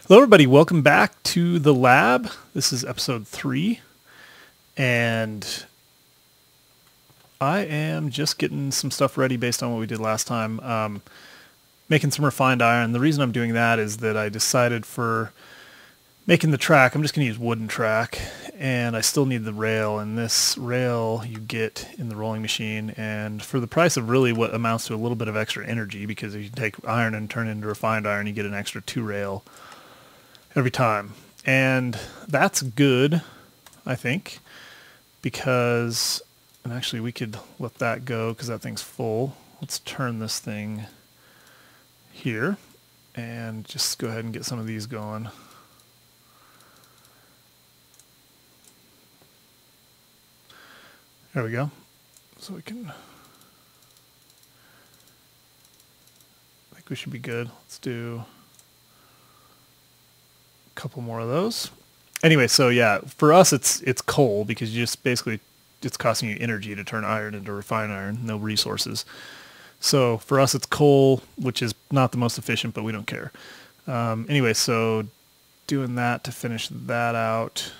Hello everybody, welcome back to the lab. This is episode 3, and I am just getting some stuff ready based on what we did last time, making some refined iron. The reason I'm doing that is that I decided for making the track, I'm just going to use wooden track, and I still need the rail, and this rail you get in the rolling machine, and for the price of really what amounts to a little bit of extra energy, because if you take iron and turn it into refined iron, you get an extra 2 rail every time. And that's good, I think, because, and actually we could let that go because that thing's full. Let's turn this thing here and just go ahead and get some of these going. There we go. So we can, I think we should be good. Let's do couple more of those. Anyway, so yeah, for us it's coal because you just basically it's costing you energy to turn iron into refined iron, no resources. So for us it's coal, which is not the most efficient, but we don't care. Anyway, so doing that to finish that out,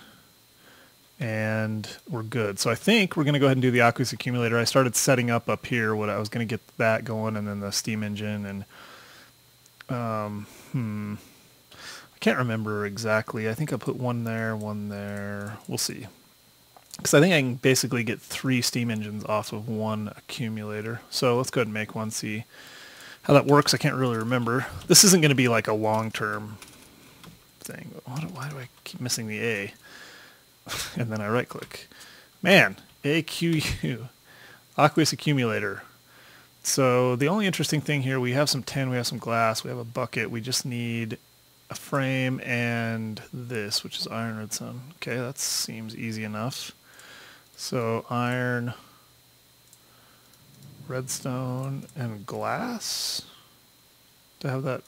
and we're good. So I think we're going to go ahead and do the Aqueous Accumulator. I started setting up here what I was going to get that going, and then the steam engine, and can't remember exactly. I think I put one there, one there. We'll see. Because I think I can basically get 3 steam engines off of one accumulator. So let's go ahead and make one, see how that works. I can't really remember. This isn't going to be like a long-term thing. Why do I keep missing the A? And then I right-click. Man, AQU, Aqueous Accumulator. So the only interesting thing here, we have some tin, we have some glass, we have a bucket. We just need a frame and this, which is iron redstone. Okay, that seems easy enough. So iron, redstone, and glass to have that.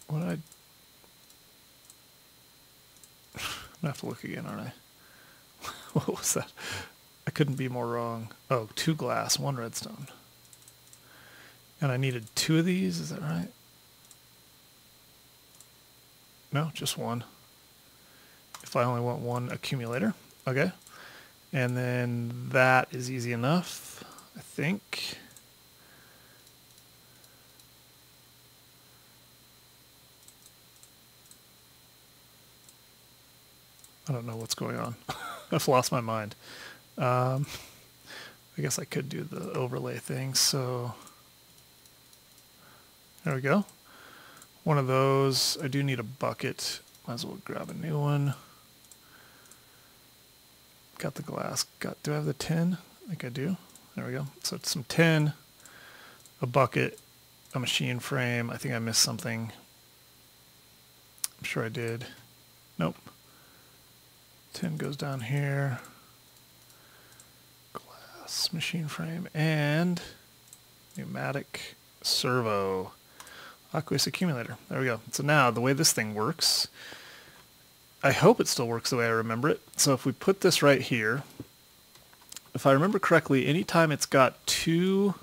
What did I'm gonna have to look again, aren't I? What was that? I couldn't be more wrong. Oh, 2 glass, 1 redstone. And I needed 2 of these, is that right? No, just 1. If I only want 1 accumulator. Okay. And then that is easy enough, I think. I don't know what's going on. I've lost my mind. I guess I could do the overlay thing. So there we go. One of those. I do need a bucket. Might as well grab a new one. Got the glass. Do I have the tin? I think I do. There we go. So it's some tin, a bucket, a machine frame. I think I missed something. I'm sure I did. Nope. Tin goes down here. Glass, machine frame, and pneumatic servo. Aqueous Accumulator. There we go. So now the way this thing works, I hope it still works the way I remember it. So if we put this right here, if I remember correctly, anytime it's got 2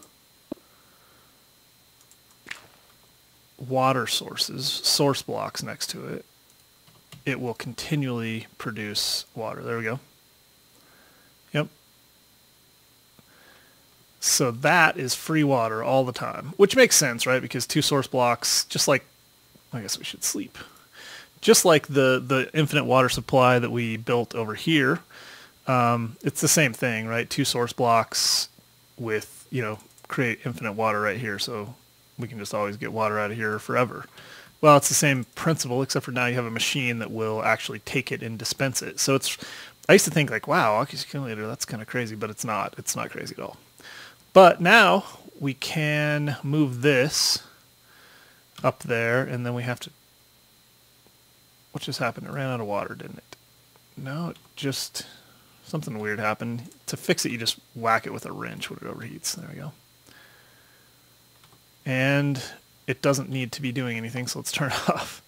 water source blocks next to it, it will continually produce water. There we go. Yep. So that is free water all the time, which makes sense, right? Because 2 source blocks, just like, I guess we should sleep. Just like the infinite water supply that we built over here, it's the same thing, right? 2 source blocks with, create infinite water right here, so we can just always get water out of here forever. Well, it's the same principle, except for now you have a machine that will actually take it and dispense it. So I used to think like, wow, Aqueous Accumulator, that's kind of crazy, but it's not. It's not crazy at all. But now we can move this up there, and then we have to, what just happened? It ran out of water, didn't it? No, it just, something weird happened. To fix it, you just whack it with a wrench when it overheats. There we go. And it doesn't need to be doing anything, so let's turn it off.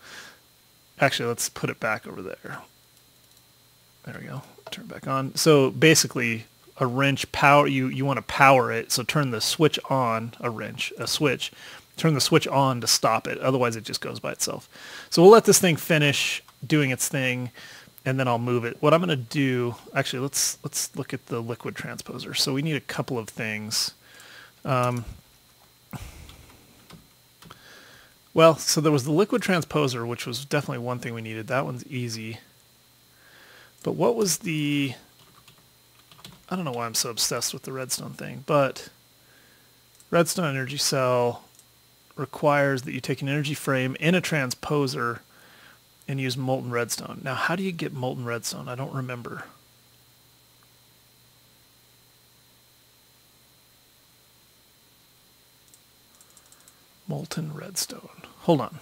Actually, let's put it back over there. There we go. Turn it back on. So basically, a wrench power, you want to power it, so turn the switch on, a switch, turn the switch on to stop it. Otherwise, it just goes by itself. So we'll let this thing finish doing its thing, and then I'll move it. What I'm going to do, actually, let's look at the liquid transposer. So we need a couple of things. Well, so there was the liquid transposer, which was definitely one thing we needed. That one's easy. But what was the... I don't know why I'm so obsessed with the redstone thing, but redstone energy cell requires that you take an energy frame in a transposer and use molten redstone. Now, how do you get molten redstone? I don't remember. Molten redstone. Hold on.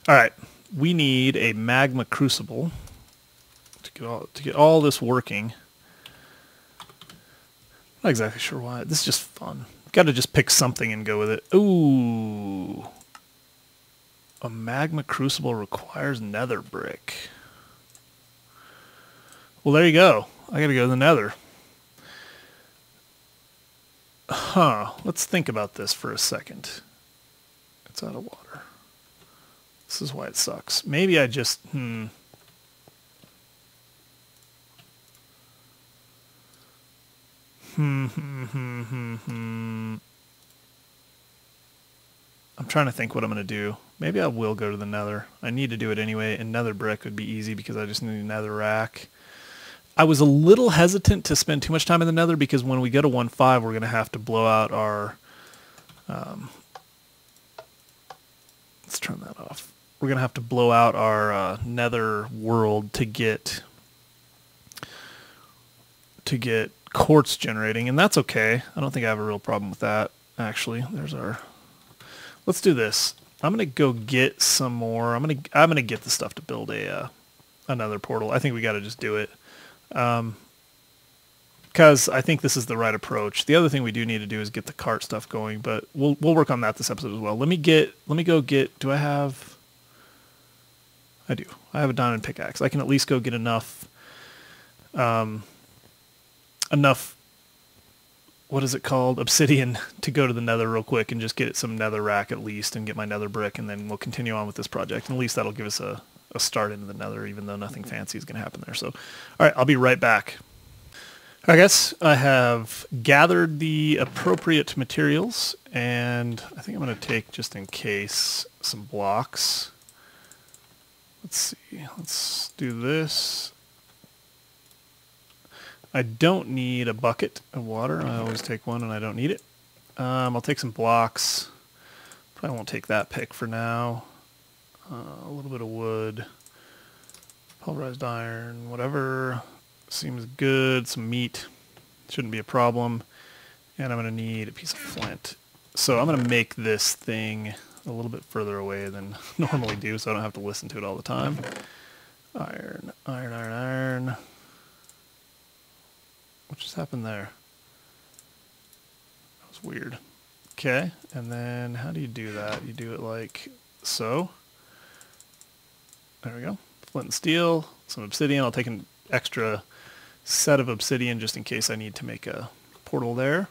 All right, we need a magma crucible to get all this working. Not exactly sure why. This is just fun. Got to just pick something and go with it. Ooh. A magma crucible requires nether brick. Well, there you go. I got to go to the nether. Huh. Let's think about this for a second. It's out of water. This is why it sucks. Maybe I just... I'm trying to think what I'm going to do. Maybe I will go to the nether. I need to do it anyway, and nether brick would be easy because I just need a nether rack. I was a little hesitant to spend too much time in the nether because when we go to 1.5, we're going to have to blow out our... let's turn that off. We're going to have to blow out our nether world to get quartz generating, and that's okay. I don't think I have a real problem with that, actually. There's our... Let's do this. I'm going to go get some more. I'm going to get the stuff to build another portal. I think we got to just do it. Because I think this is the right approach. The other thing we do need to do is get the cart stuff going, but we'll work on that this episode as well. Let me go get, do I have... I do. I have a diamond pickaxe. I can at least go get enough, what is it called? Obsidian to go to the nether real quick and just get some nether rack at least and get my nether brick, and then we'll continue on with this project. And at least that'll give us a start into the nether, even though nothing fancy is going to happen there. So, all right, I'll be right back. I guess I have gathered the appropriate materials, and I think I'm going to take, just in case, some blocks. Let's see. Let's do this. I don't need a bucket of water. I always take one and I don't need it. I'll take some blocks. Probably won't take that pick for now. A little bit of wood. Pulverized iron, whatever. Seems good. Some meat. Shouldn't be a problem. And I'm going to need a piece of flint. So I'm going to make this thing a little bit further away than normally do so I don't have to listen to it all the time. Iron, iron, iron, iron. What just happened there? That was weird. Okay, and then how do you do that? You do it like so. There we go. Flint and steel, some obsidian. I'll take an extra set of obsidian just in case I need to make a portal there.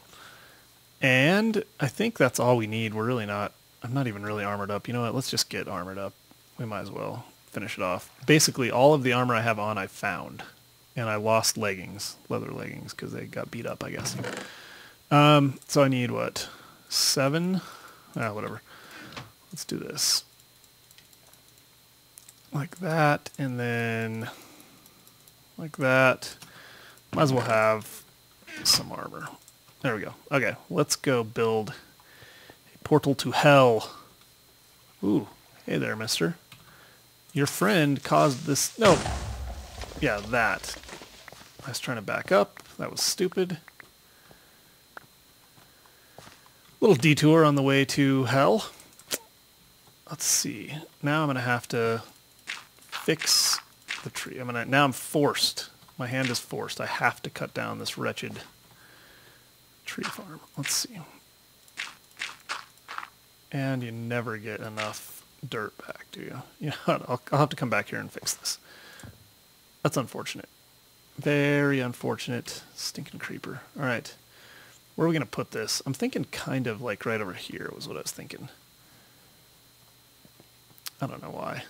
And I think that's all we need. We're really not... I'm not even really armored up. You know what? Let's just get armored up. We might as well finish it off. Basically, all of the armor I have on, I found. And I lost leggings, leather leggings, because they got beat up, I guess. So I need, what, 7? Whatever. Let's do this. Like that, and then like that. Might as well have some armor. There we go. Okay, let's go build a portal to hell. Ooh, hey there, mister. Your friend caused this... No. Yeah, that. I was trying to back up. That was stupid. Little detour on the way to hell. Let's see. Now I'm going to have to fix the tree. Now I'm forced. My hand is forced. I have to cut down this wretched tree farm. Let's see. And you never get enough dirt back, do you? You know what? I'll have to come back here and fix this. That's unfortunate. Very unfortunate. Stinking creeper. All right. Where are we going to put this? I'm thinking kind of like right over here was what I was thinking. I don't know why.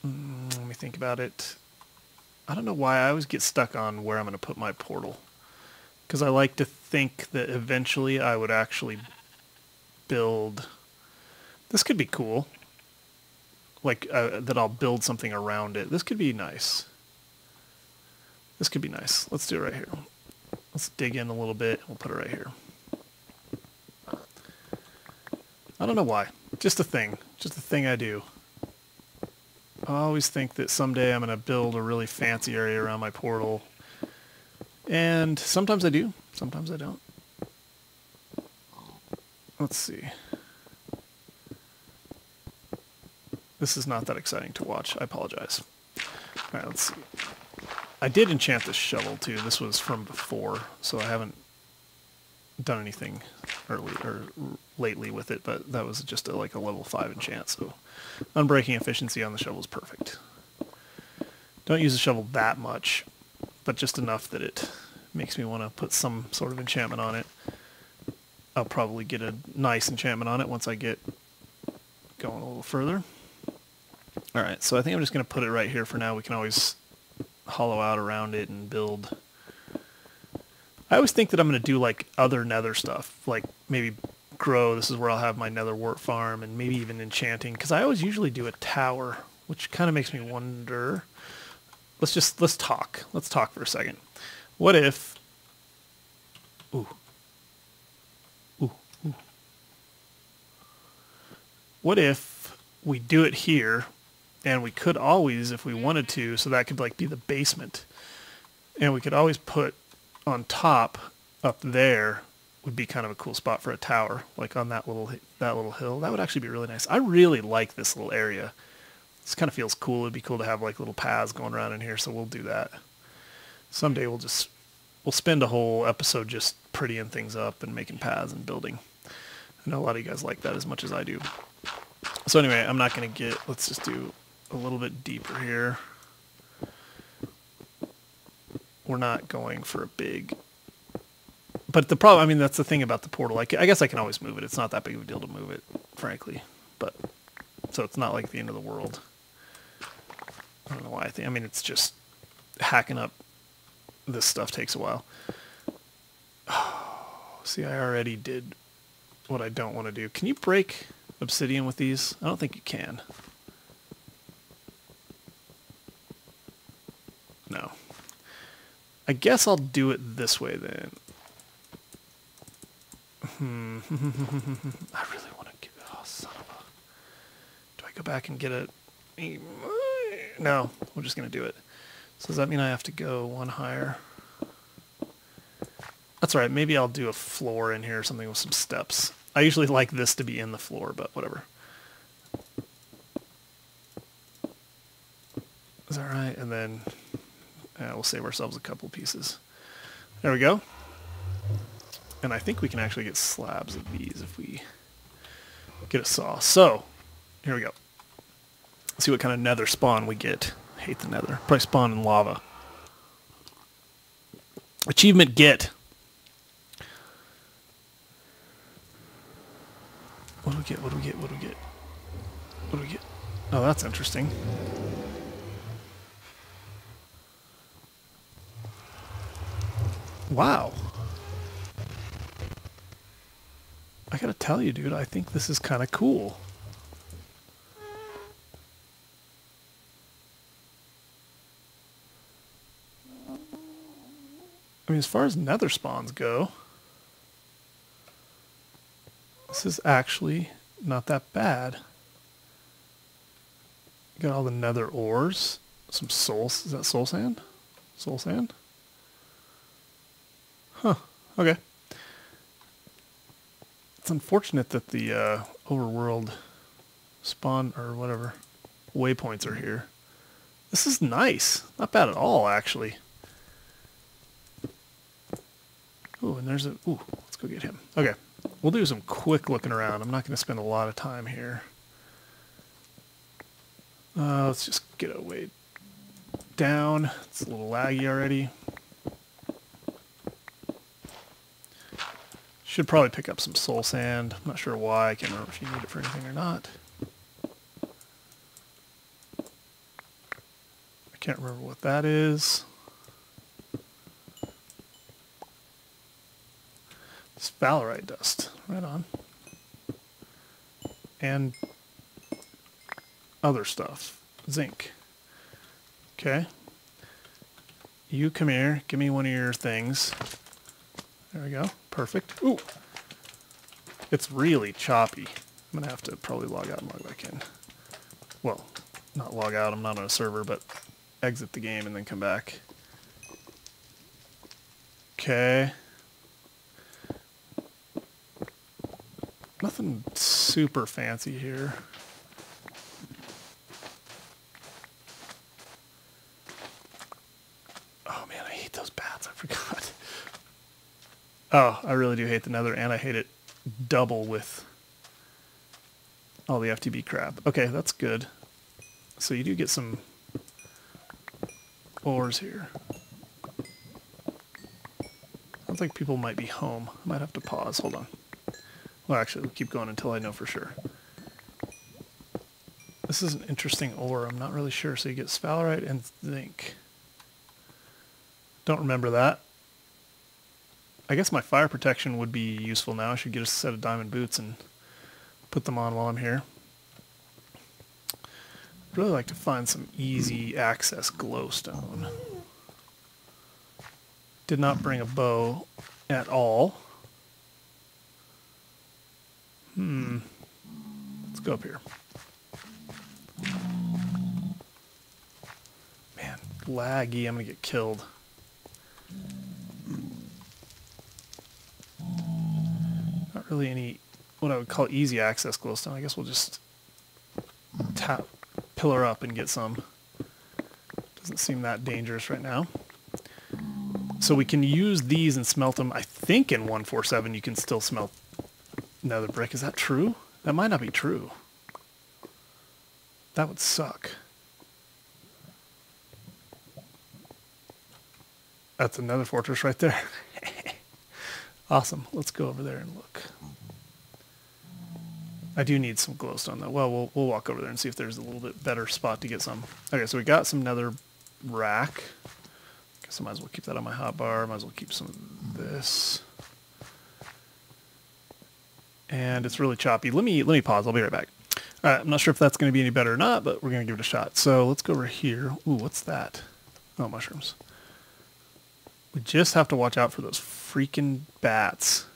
Let me think about it. I don't know why I always get stuck on where I'm going to put my portal. Because I like to think that eventually I would actually build... This could be cool. Like, that I'll build something around it. This could be nice. This could be nice. Let's do it right here. Let's dig in a little bit. We'll put it right here. I don't know why. Just a thing. Just a thing I do. I always think that someday I'm going to build a really fancy area around my portal. And sometimes I do. Sometimes I don't. Let's see. This is not that exciting to watch. I apologize. Alright, let's see. I did enchant this shovel too. This was from before, so I haven't done anything early or lately with it, but that was just like a level 5 enchant, so unbreaking efficiency on the shovel is perfect. Don't use the shovel that much, but just enough that it makes me want to put some sort of enchantment on it. I'll probably get a nice enchantment on it once I get going a little further. Alright, so I think I'm just going to put it right here for now. We can always hollow out around it and build. I always think that I'm going to do like other nether stuff, like maybe grow. This is where I'll have my nether wart farm, and maybe even enchanting, because I always usually do a tower, which kind of makes me wonder. Let's talk. Let's talk for a second. What if... Ooh. Ooh. Ooh. What if we do it here, and we could always, if we wanted to, so that could like be the basement, and we could always put on top up there would be kind of a cool spot for a tower, like on that little hill. That would actually be really nice. I really like this little area. This kind of feels cool. It'd be cool to have like little paths going around in here, so we'll do that. Someday we'll spend a whole episode just prettying things up and making paths and building. I know a lot of you guys like that as much as I do. So anyway, I'm not going to get... Let's just do a little bit deeper here. We're not going for a big... But the problem... I mean, that's the thing about the portal. I guess I can always move it. It's not that big of a deal to move it, frankly. But... So it's not like the end of the world. I don't know why I think... I mean, it's just... Hacking up this stuff takes a while. Oh, see, I already did what I don't want to do. Can you break obsidian with these? I don't think you can. No. I guess I'll do it this way then. I really want to get... Oh, son of a... Do I go back and get it? No, we're just going to do it. So does that mean I have to go one higher? That's all right. Maybe I'll do a floor in here or something with some steps. I usually like this to be in the floor, but whatever. Is that right? And then we'll save ourselves a couple pieces. There we go. And I think we can actually get slabs of these if we get a saw. So, here we go. Let's see what kind of nether spawn we get. I hate the nether. Probably spawn in lava. Achievement get. What do we get? What do we get? What do we get? What do we get? Oh, that's interesting. Wow. I gotta tell you, dude, I think this is kind of cool. I mean, as far as nether spawns go, this is actually not that bad. Got all the nether ores, some soul, is that soul sand? Soul sand? Huh, okay. It's unfortunate that the overworld spawn, or whatever, waypoints are here. This is nice. Not bad at all, actually. Ooh, and there's a... Ooh, let's go get him. Okay, we'll do some quick looking around. I'm not going to spend a lot of time here. Let's just get away down. It's a little laggy already. Should probably pick up some soul sand. I'm not sure why. I can't remember if you need it for anything or not. Can't remember what that is. It's Pyrite dust. Right on. And other stuff. Zinc. Okay. You come here. Give me one of your things. There we go. Perfect. Ooh. It's really choppy. I'm going to have to probably log out and log back in. Well, not log out. I'm not on a server, but exit the game and then come back. Okay. Nothing super fancy here. Oh man, I hate those bats. I forgot. Oh, I really do hate the Nether, and I hate it double with all the FTB crap. Okay, that's good. So you do get some ores here. Sounds like people might be home. I might have to pause. Hold on. Well, actually, we'll keep going until I know for sure. This is an interesting ore. I'm not really sure. So you get sphalerite and zinc. Don't remember that. I guess my fire protection would be useful now. I should get a set of diamond boots and put them on while I'm here. I'd really like to find some easy access glowstone. Did not bring a bow at all. Let's go up here. Man, laggy. I'm gonna get killed. Not really any what I would call easy access glowstone. I guess we'll just tap pillar up and get some. Doesn't seem that dangerous right now. So we can use these and smelt them. I think in 147 you can still smelt nether brick. Is that true? That might not be true. That would suck. That's another fortress right there. Awesome. Let's go over there and look. I do need some glowstone though. Well, we'll walk over there and see if there's a little bit better spot to get some. Okay, so we got some nether rack. Guess I might as well keep that on my hotbar. Might as well keep some of this. And it's really choppy. Let me pause. I'll be right back. All right, I'm not sure if that's going to be any better or not, but we're going to give it a shot. So let's go over here. Ooh, what's that? Oh, mushrooms. We just have to watch out for those freaking bats.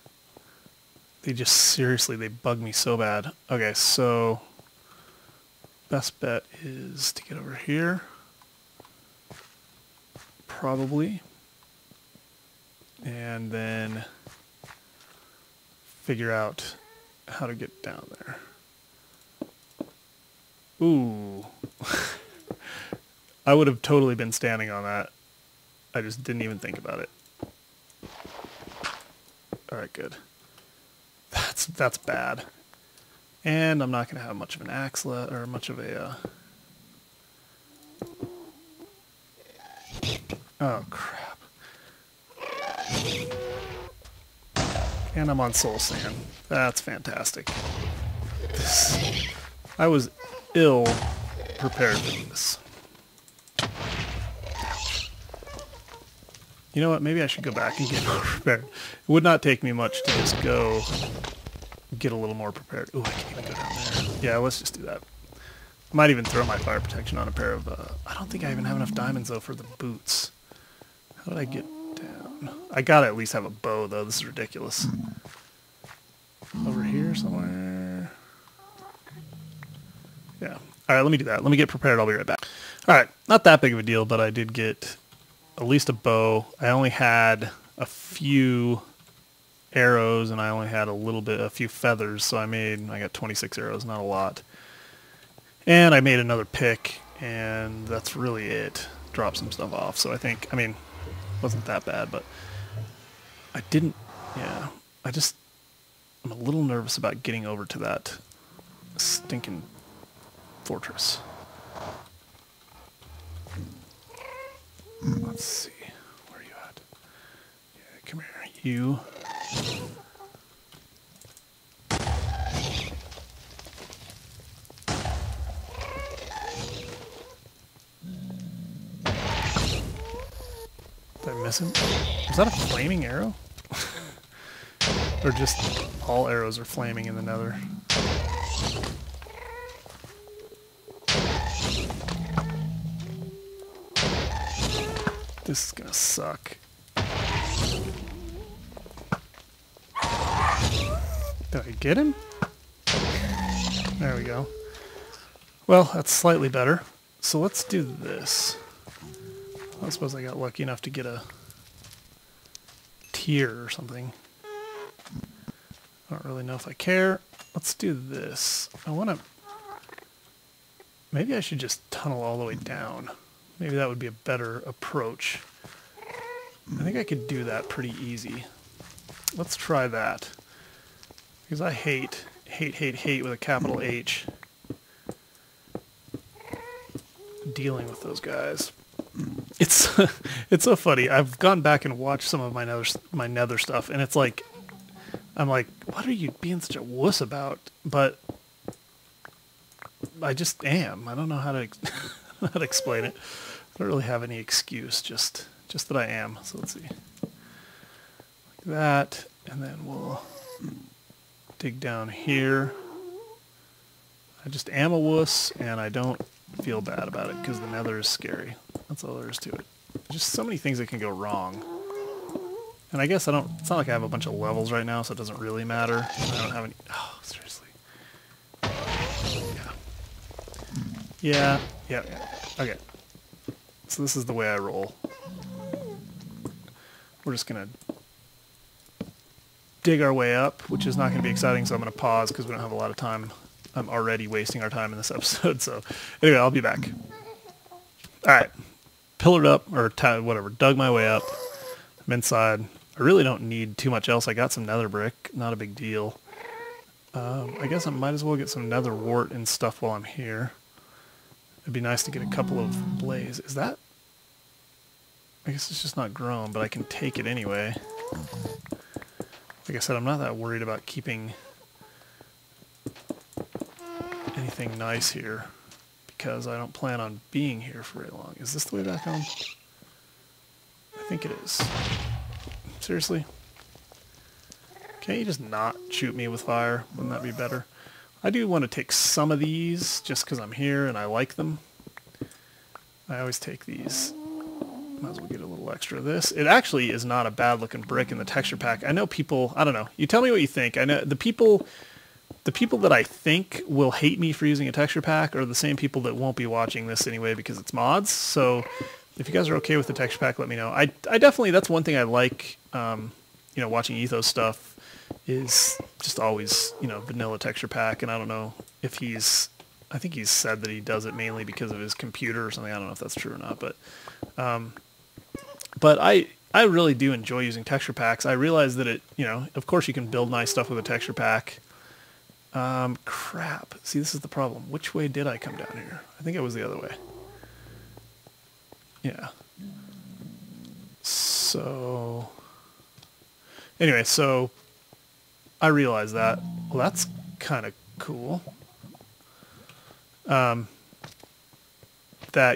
They just, seriously, they bug me so bad. Okay, so best bet is to get over here. Probably. And then figure out how to get down there. Ooh. I would have totally been standing on that. I just didn't even think about it. Alright, good. That's bad. And I'm not going to have much of an axe or much of a... Oh, crap. And I'm on soul sand. That's fantastic. I was ill prepared for this. You know what? Maybe I should go back and get more prepared. It would not take me much to just go get a little more prepared. Ooh, I can't even go down there. Yeah, let's just do that. I might even throw my fire protection on a pair of... I don't think I even have enough diamonds, though, for the boots. How did I get down? I gotta at least have a bow, though. This is ridiculous. Over here somewhere. Yeah. Alright, let me do that. Let me get prepared. I'll be right back. Alright, not that big of a deal, but I did get at least a bow. I only had a few arrows, and I only had a few feathers, so I got 26 arrows, not a lot. And I made another pick, and that's really it. Drop some stuff off. So I mean, wasn't that bad, but I didn't, yeah. I'm a little nervous about getting over to that stinking fortress. Let's see. Where are you at? Yeah, come here. You. missing? Is that a flaming arrow? Or just all arrows are flaming in the nether? This is gonna suck. Did I get him? There we go. Well, that's slightly better. So let's do this. I suppose I got lucky enough to get a tier or something. I don't really know if I care. Let's do this. I want to... Maybe I should just tunnel all the way down. Maybe that would be a better approach. I think I could do that pretty easy. Let's try that. Because I hate with a capital H dealing with those guys. It's it's so funny. I've gone back and watched some of my nether stuff, and it's like, I'm like, what are you being such a wuss about? But I just am. I don't know how to how to explain it. I don't really have any excuse. Just that I am. So let's see, like that, and then we'll dig down here. I just am a wuss, and I don't feel bad about it because the nether is scary. That's all there is to it. Just so many things that can go wrong. And I guess I don't... It's not like I have a bunch of levels right now, so it doesn't really matter. I don't have any... Oh, seriously. Yeah. Yeah. Okay. So this is the way I roll. We're just going to dig our way up, which is not going to be exciting, so I'm going to pause because we don't have a lot of time. I'm already wasting our time in this episode, so anyway, I'll be back. Alright. Pillared up, or whatever, dug my way up. I'm inside. I really don't need too much else. I got some nether brick, not a big deal. I guess I might as well get some nether wart and stuff while I'm here. It'd be nice to get a couple of blaze. Is that... I guess it's just not grown, but I can take it anyway. Like I said, I'm not that worried about keeping anything nice here, because I don't plan on being here for very long. Is this the way back home? I think it is. Seriously? Can't you just not shoot me with fire? Wouldn't that be better? I do want to take some of these, just because I'm here and I like them. I always take these. Might as well get a little extra of this. It actually is not a bad looking brick in the texture pack. I know people, I don't know, you tell me what you think. I know the people that I think will hate me for using a texture pack are the same people that won't be watching this anyway because it's mods. So if you guys are okay with the texture pack, let me know. I definitely, that's one thing I like, you know, watching Ethos stuff is just always, you know, vanilla texture pack. And I don't know if I think he's said that he does it mainly because of his computer or something. I don't know if that's true or not, but I really do enjoy using texture packs. I realize that it, you know, of course you can build nice stuff with a texture pack. Crap. See, this is the problem. Which way did I come down here? I think it was the other way. Yeah. So, anyway, so I realized that. Well, that's kind of cool. That,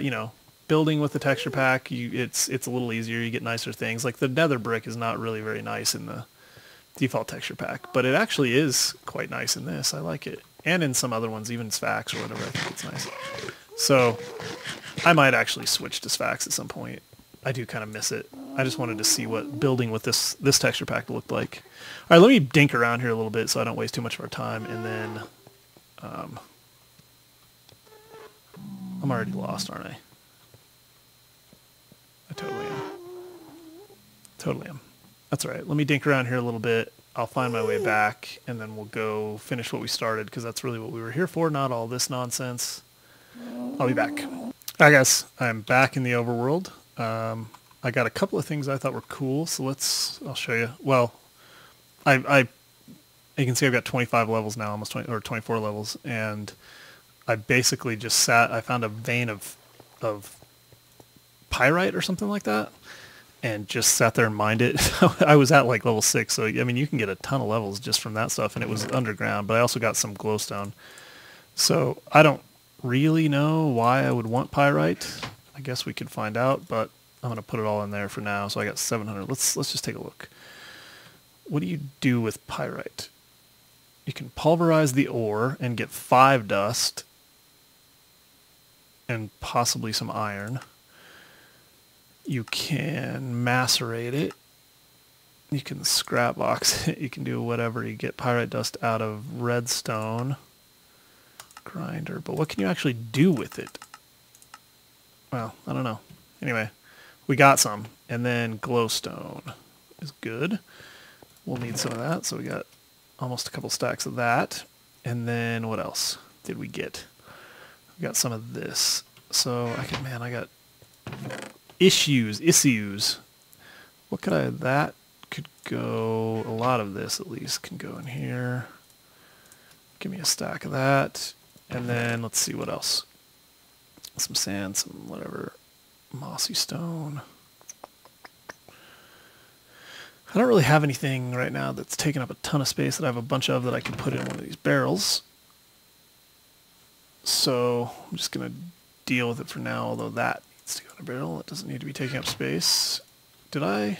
you know, building with the texture pack, it's a little easier. You get nicer things. Like the nether brick is not really very nice in the default texture pack, but it actually is quite nice in this. I like it. And in some other ones, even Sphax or whatever, I think it's nice. So I might actually switch to Sphax at some point. I do kind of miss it. I just wanted to see what building with this texture pack looked like. All right, let me dink around here a little bit so I don't waste too much of our time, and then I'm already lost, aren't I? I totally am. Totally am. That's all right. Let me dink around here a little bit. I'll find my way back, and then we'll go finish what we started, because that's really what we were here for, not all this nonsense. I'll be back. All right, guys. I'm back in the overworld. I got a couple of things I thought were cool, so I'll show you. Well, you can see I've got 25 levels now, almost 20, or 24 levels, and I basically just I found a vein of Pyrite or something like that, and just sat there and mined it. I was at like level 6, so I mean you can get a ton of levels just from that stuff, and it was underground, but I also got some glowstone. So I don't really know why I would want Pyrite. I guess we could find out, but I'm going to put it all in there for now. So I got 700. Let's just take a look. What do you do with pyrite? You can pulverize the ore and get 5 dust and possibly some iron. You can macerate it. You can scrap box it. You can do whatever. You get pyrite dust out of redstone grinder. But what can you actually do with it? Well, I don't know. Anyway, we got some. And then glowstone is good. We'll need some of that. So we got almost a couple stacks of that. And then what else did we get? We got some of this. So I got issues. What could that could go, a lot of this at least can go in here. Give me a stack of that. And then let's see what else. Some sand, some whatever, mossy stone. I don't really have anything right now that's taking up a ton of space that I have a bunch of that I can put in one of these barrels. So I'm just going to deal with it for now, although that needs to go in a barrel. It doesn't need to be taking up space. Did I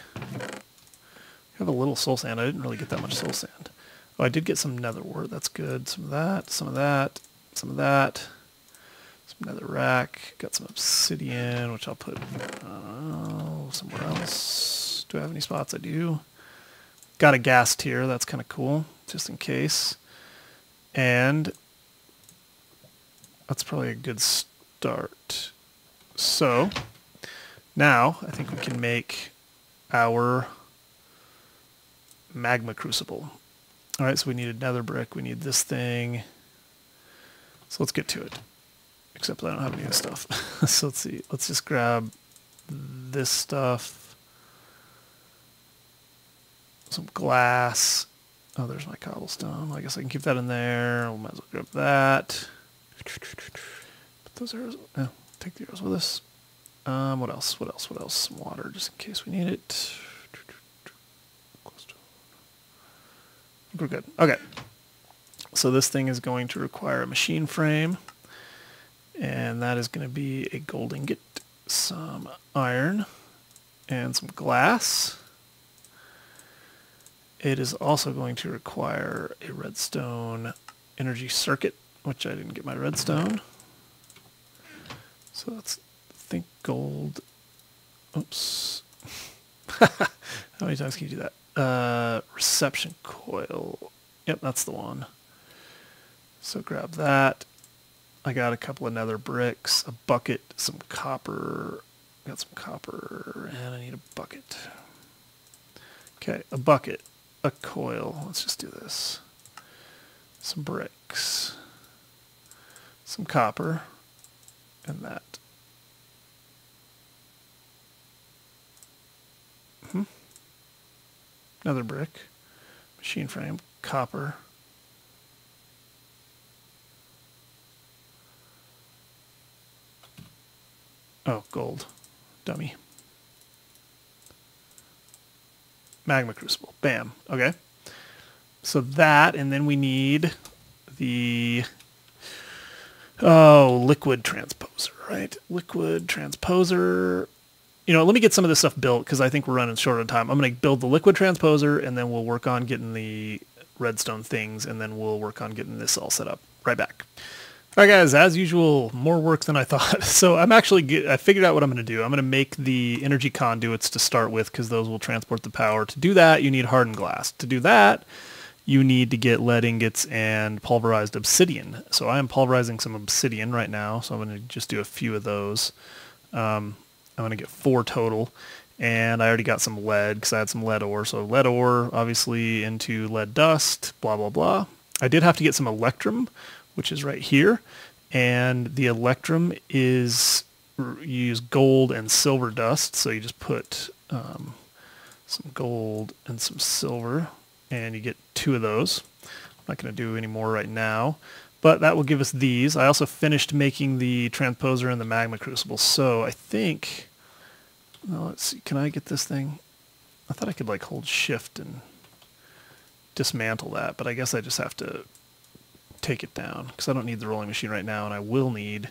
have a little soul sand? I didn't really get that much soul sand. Oh, I did get some nether wart. That's good. Some of that, some of that, some of that. Some nether rack. Got some obsidian, which I'll put somewhere else. Do I have any spots? I do. Got a gas tier. That's kind of cool, just in case. And that's probably a good start. So now I think we can make our magma crucible. All right, so we needed nether brick. We need this thing. So let's get to it. Except I don't have any of this stuff. So let's see. Let's just grab this stuff. Some glass. Oh, there's my cobblestone. Well, I guess I can keep that in there. We might as well grab that. Put those arrows. Oh, take the arrows with us. What else? What else? What else? Some water, just in case we need it. I think we're good. Okay. So this thing is going to require a machine frame. And that is going to be a gold ingot, some iron, and some glass. It is also going to require a redstone energy circuit, which I didn't get my redstone. So let's think gold. Oops. How many times can you do that? Reception coil. Yep, that's the one. So grab that. I got a couple of nether bricks, a bucket, some copper. Got some copper, and I need a bucket. Okay, a bucket, a coil. Let's just do this. Some bricks, some copper, and that. Another brick, machine frame, copper. Oh, gold. Dummy. Magma crucible. Bam. Okay. So that, and then we need the liquid transposer, right? Liquid transposer. You know, let me get some of this stuff built because I think we're running short on time. I'm going to build the liquid transposer, and then we'll work on getting the redstone things, and then we'll work on getting this all set up. Right back. All right, guys, as usual, more work than I thought. So I figured out what I'm going to do. I'm going to make the energy conduits to start with because those will transport the power. To do that, you need hardened glass. To do that, you need to get lead ingots and pulverized obsidian. So I am pulverizing some obsidian right now, so I'm going to just do a few of those. I'm going to get 4 total, and I already got some lead because I had some lead ore. So lead ore, obviously, into lead dust, blah, blah, blah. I did have to get some electrum, which is right here, and the electrum is, you use gold and silver dust, so you just put some gold and some silver, and you get 2 of those. I'm not going to do any more right now, but that will give us these. I also finished making the transposer and the magma crucible, so I think, well, let's see, can I get this thing? I thought I could like hold shift and dismantle that, but I guess I just have to take it down because I don't need the rolling machine right now, and I will need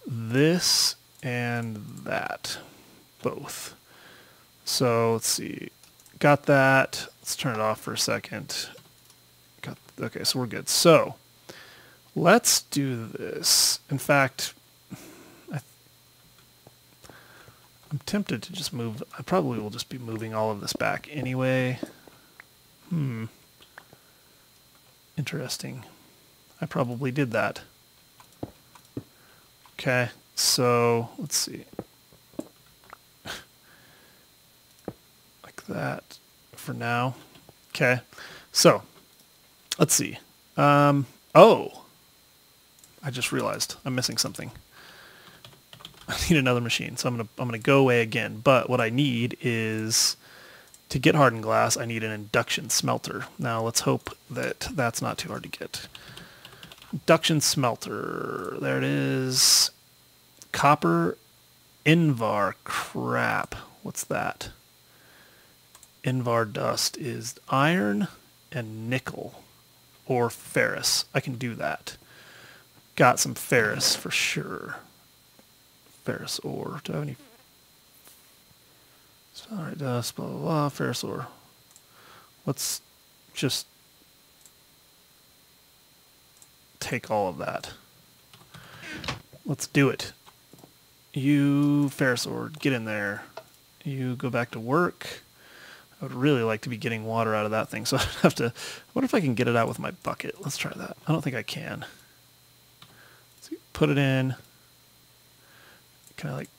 this and that. both. So let's see. Got that. Let's turn it off for a second. Okay, so we're good. So let's do this. In fact, I'm tempted to just move. I probably will just be moving all of this back anyway. Interesting. I probably did that. Okay, so let's see. Like that for now. Okay, so let's see. Oh, I just realized I'm missing something. I need another machine, so I'm gonna go away again. But what I need is, to get hardened glass, I need an induction smelter. Now let's hope that that's not too hard to get. Induction smelter. There it is. Copper Invar. Crap. What's that? Invar dust is iron and nickel or ferrous. I can do that. Got some ferrous for sure. Ferrous ore. Do I have any? Alright, dust, blah, blah, blah, ferrous ore. Let's just take all of that. Let's do it. You, ferrous ore, get in there. You go back to work. I would really like to be getting water out of that thing, so I'd have to... I wonder if I can get it out with my bucket. Let's try that. I don't think I can. So put it in. Can I, like,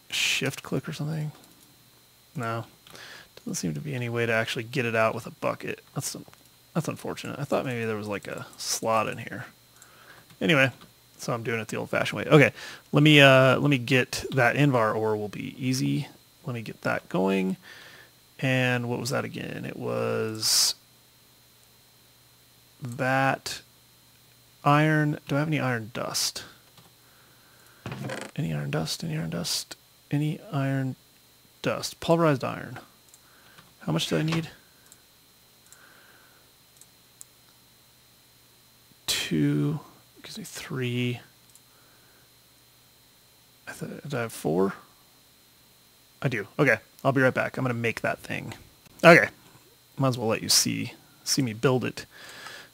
shift click or something? No. Doesn't seem to be any way to actually get it out with a bucket. That's unfortunate. I thought maybe there was like a slot in here. Anyway, so I'm doing it the old-fashioned way. Okay, let me get that Invar ore. Will be easy. Let me get that going. And what was that again? It was that iron. Do I have any iron dust? Any iron dust? Any iron dust? Any iron dust? Pulverized iron. How much do I need? 2. Gives me 3. Did I have 4? I do. Okay, I'll be right back. I'm going to make that thing. Okay, might as well let you see me build it.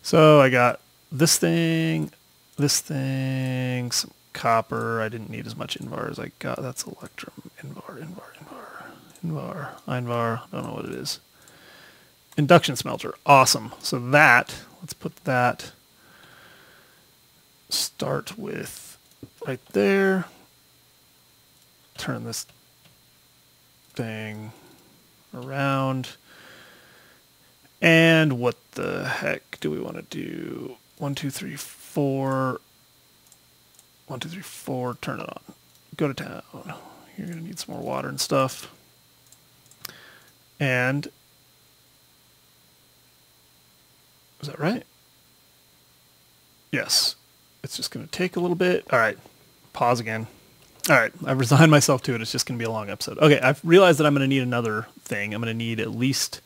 So I got this thing, some copper. I didn't need as much Invar as I got. That's electrum. Invar. Don't know what it is. Induction smelter. Awesome. So that, let's put that, start with right there. Turn this thing around. And what the heck do we want to do? 1, 2, 3, 4. 1, 2, 3, 4. Turn it on. Go to town. You're going to need some more water and stuff. And is that right? Yes. It's just going to take a little bit. All right. Pause again. All right. I've resigned myself to it. It's just going to be a long episode. Okay. I've realized that I'm going to need another thing. I'm going to need at least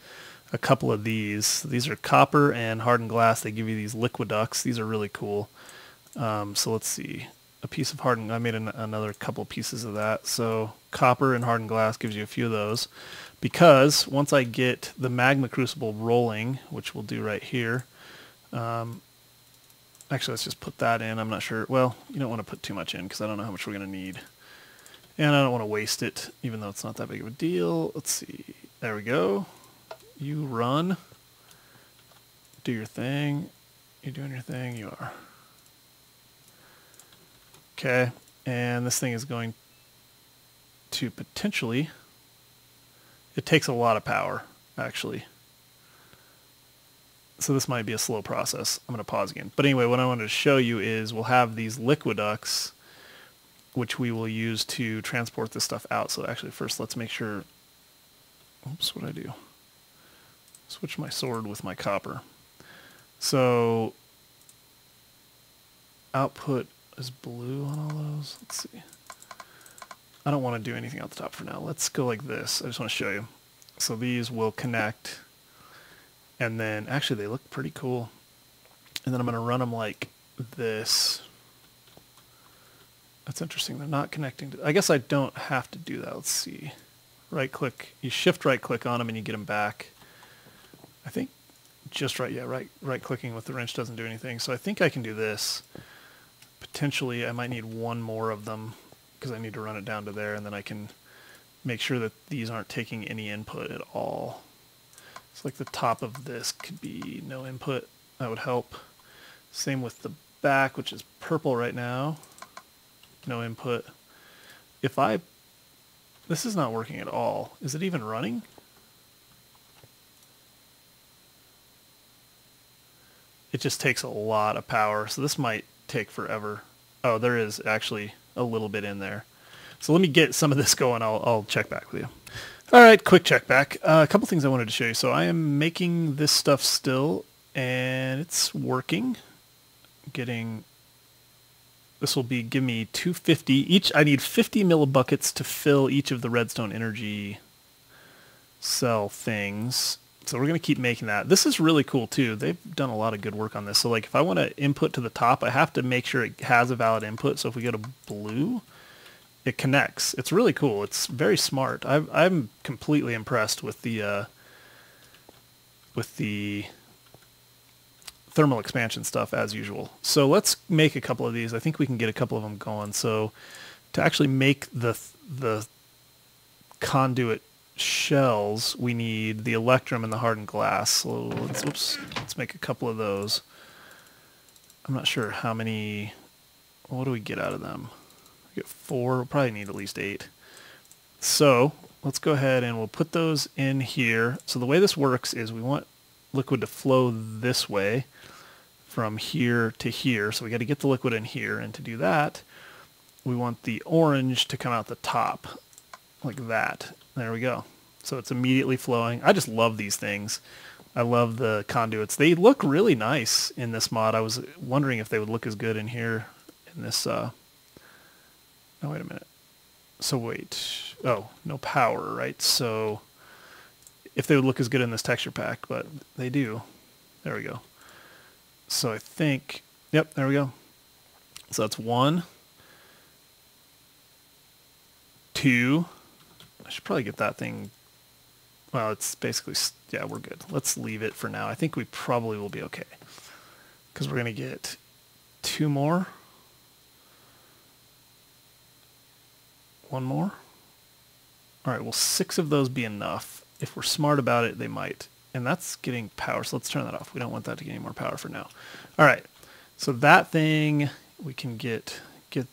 a couple of these. These are copper and hardened glass. They give you these liquiducts. These are really cool. So let's see. A piece of hardened... I made another couple pieces of that. So copper and hardened glass gives you a few of those. Because once I get the magma crucible rolling, which we'll do right here... actually, let's just put that in. I'm not sure. Well, you don't want to put too much in because I don't know how much we're going to need. And I don't want to waste it, even though it's not that big of a deal. Let's see. There we go. You run. Do your thing. You doing your thing? You are. Okay. And this thing is going to potentially... It takes a lot of power, actually. So this might be a slow process. I'm going to pause again. But anyway, what I wanted to show you is we'll have these liquiducts, which we will use to transport this stuff out. So actually, first let's make sure... Oops, what did I do? Switch my sword with my copper. So output is blue on all those. Let's see. I don't want to do anything out the top for now. Let's go like this. I just want to show you. So these will connect. And then, actually, they look pretty cool. And then I'm going to run them like this. That's interesting. They're not connecting to... I guess I don't have to do that. Let's see. Right click. You shift right click on them and you get them back. I think just right. Yeah, right clicking with the wrench doesn't do anything. So I think I can do this. Potentially I might need one more of them because I need to run it down to there, and then I can make sure that these aren't taking any input at all. It's like the top of this could be no input. That would help. Same with the back, which is purple right now. No input. If I... This is not working at all. Is it even running? It just takes a lot of power, so this might take forever. Oh, there is actually a little bit in there. So let me get some of this going. I'll check back with you. All right, quick check back. A couple things I wanted to show you. So I am making this stuff still, and it's working. This will be give me 250 each. I need 50 millibuckets to fill each of the redstone energy cell things. So we're going to keep making that. This is really cool too. They've done a lot of good work on this. So like if I want to input to the top, I have to make sure it has a valid input. So if we go to blue, it connects. It's really cool. It's very smart. I'm completely impressed with the thermal expansion stuff as usual. So let's make a couple of these. I think we can get a couple of them going. So to actually make the conduit shells, we need the electrum and the hardened glass. So let's make a couple of those. I'm not sure how many. What do we get out of them? We get 4. We'll probably need at least 8. So let's go ahead and we'll put those in here. So the way this works is we want liquid to flow this way from here to here. So we got to get the liquid in here, and to do that we want the orange to come out the top like that. There we go. So it's immediately flowing. I just love these things. I love the conduits. They look really nice in this mod. I was wondering if they would look as good in here in this oh, wait a minute. So wait. Oh, no power, right? So if they would look as good in this texture pack, but they do. There we go. So I think, yep, there we go. So that's 1, 2. I should probably get that thing. Well, it's basically, yeah, we're good. Let's leave it for now. I think we probably will be okay, because we're going to get 2 more. 1 more. All right, will 6 of those be enough? If we're smart about it, they might. And that's getting power, so let's turn that off. We don't want that to get any more power for now. All right, so that thing, we can get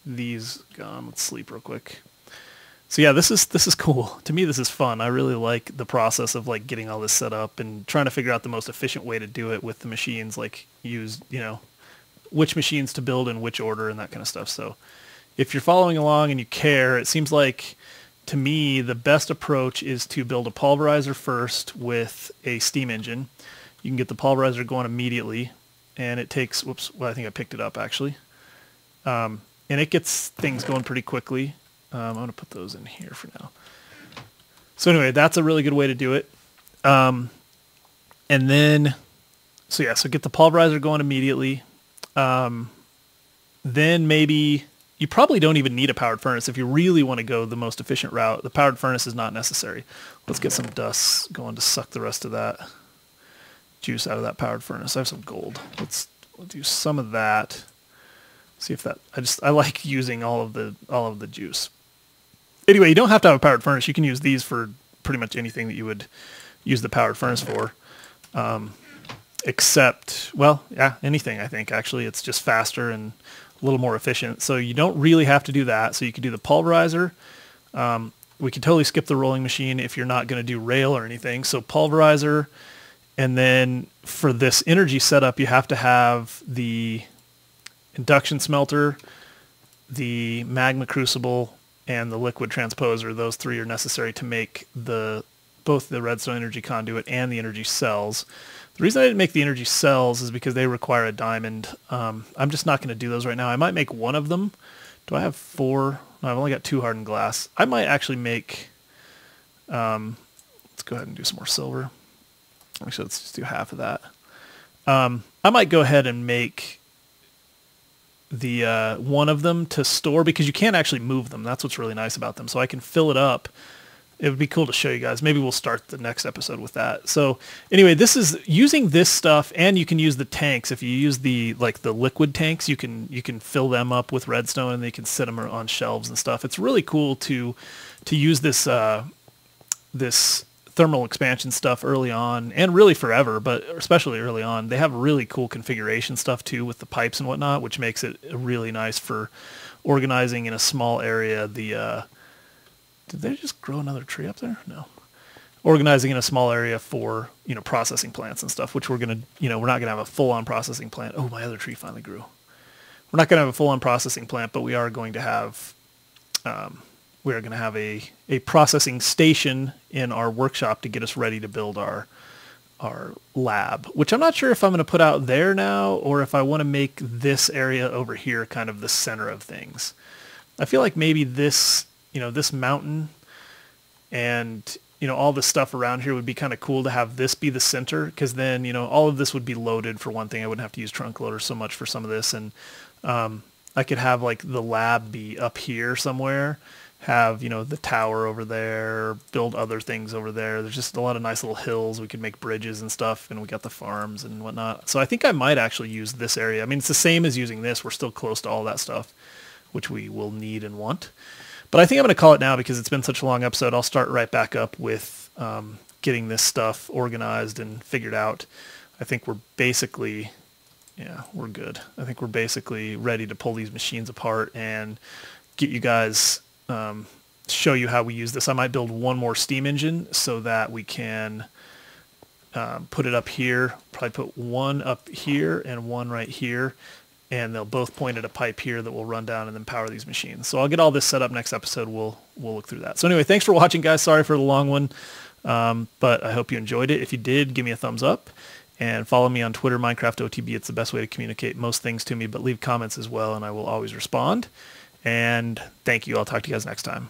these gone. Let's sleep real quick. So yeah, this is cool. To me, this is fun. I really like the process of like getting all this set up and trying to figure out the most efficient way to do it with the machines, like use, you know, which machines to build in which order and that kind of stuff. So if you're following along and you care, it seems like, to me, the best approach is to build a pulverizer first with a steam engine. You can get the pulverizer going immediately, and it takes, whoops, well, I think I picked it up actually. And it gets things going pretty quickly. I'm going to put those in here for now. So anyway, that's a really good way to do it. And then, so yeah, so get the pulverizer going immediately. Then maybe, you probably don't even need a powered furnace. If you really want to go the most efficient route, the powered furnace is not necessary. Let's get some dust going to suck the rest of that juice out of that powered furnace. I have some gold. We'll do some of that. See if that, I like using all of the juice. Anyway, you don't have to have a powered furnace. You can use these for pretty much anything that you would use the powered furnace for. Except, well, yeah, anything, I think. Actually, it's just faster and a little more efficient. So you don't really have to do that. So you could do the pulverizer. We could totally skip the rolling machine if you're not going to do rail or anything. So pulverizer, and then for this energy setup, you have to have the induction smelter, the magma crucible, and the liquid transposer. Those 3 are necessary to make both the redstone energy conduit and the energy cells. The reason I didn't make the energy cells is because they require a diamond. I'm just not going to do those right now. I might make 1 of them. Do I have 4? No, I've only got 2 hardened glass. I might actually make, let's go ahead and do some more silver. Actually, let's just do half of that. I might go ahead and make one of them to store, because you can't actually move them. That's what's really nice about them. So I can fill it up. It would be cool to show you guys. Maybe we'll start the next episode with that. So anyway, this is using this stuff, and you can use the tanks. If you use the liquid tanks, you can fill them up with redstone, and they can sit them on shelves and stuff. It's really cool to use this this thermal expansion stuff early on, and really forever, but especially early on. They have really cool configuration stuff too with the pipes and whatnot, which makes it really nice for organizing in a small area. Did they just grow another tree up there? No. Organizing in a small area for, processing plants and stuff, which we're not going to have a full-on processing plant. Oh, my other tree finally grew. We're not going to have a full-on processing plant, but we are going to have a processing station in our workshop to get us ready to build our lab, which I'm not sure if I'm going to put out there now, or if I want to make this area over here kind of the center of things. I feel like maybe this mountain and, all the stuff around here would be kind of cool to have this be the center, because then, all of this would be loaded for one thing. I wouldn't have to use trunk loaders so much for some of this. And I could have like the lab be up here somewhere, have, the tower over there, build other things over there. There's just a lot of nice little hills. We could make bridges and stuff, and we got the farms and whatnot. So I think I might actually use this area. I mean, it's the same as using this. We're still close to all that stuff, which we will need and want. But I think I'm going to call it now because it's been such a long episode. I'll start right back up with getting this stuff organized and figured out. I think we're basically, we're good. I think we're basically ready to pull these machines apart and get you guys, show you how we use this. I might build one more steam engine so that we can put it up here. Probably put one up here and one right here, and they'll both point at a pipe here that will run down and then power these machines. So I'll get all this set up next episode. We'll look through that. So anyway, thanks for watching, guys. Sorry for the long one, but I hope you enjoyed it. If you did, give me a thumbs up, and follow me on Twitter, MinecraftOTB. It's the best way to communicate most things to me, but leave comments as well, and I will always respond. And thank you. I'll talk to you guys next time.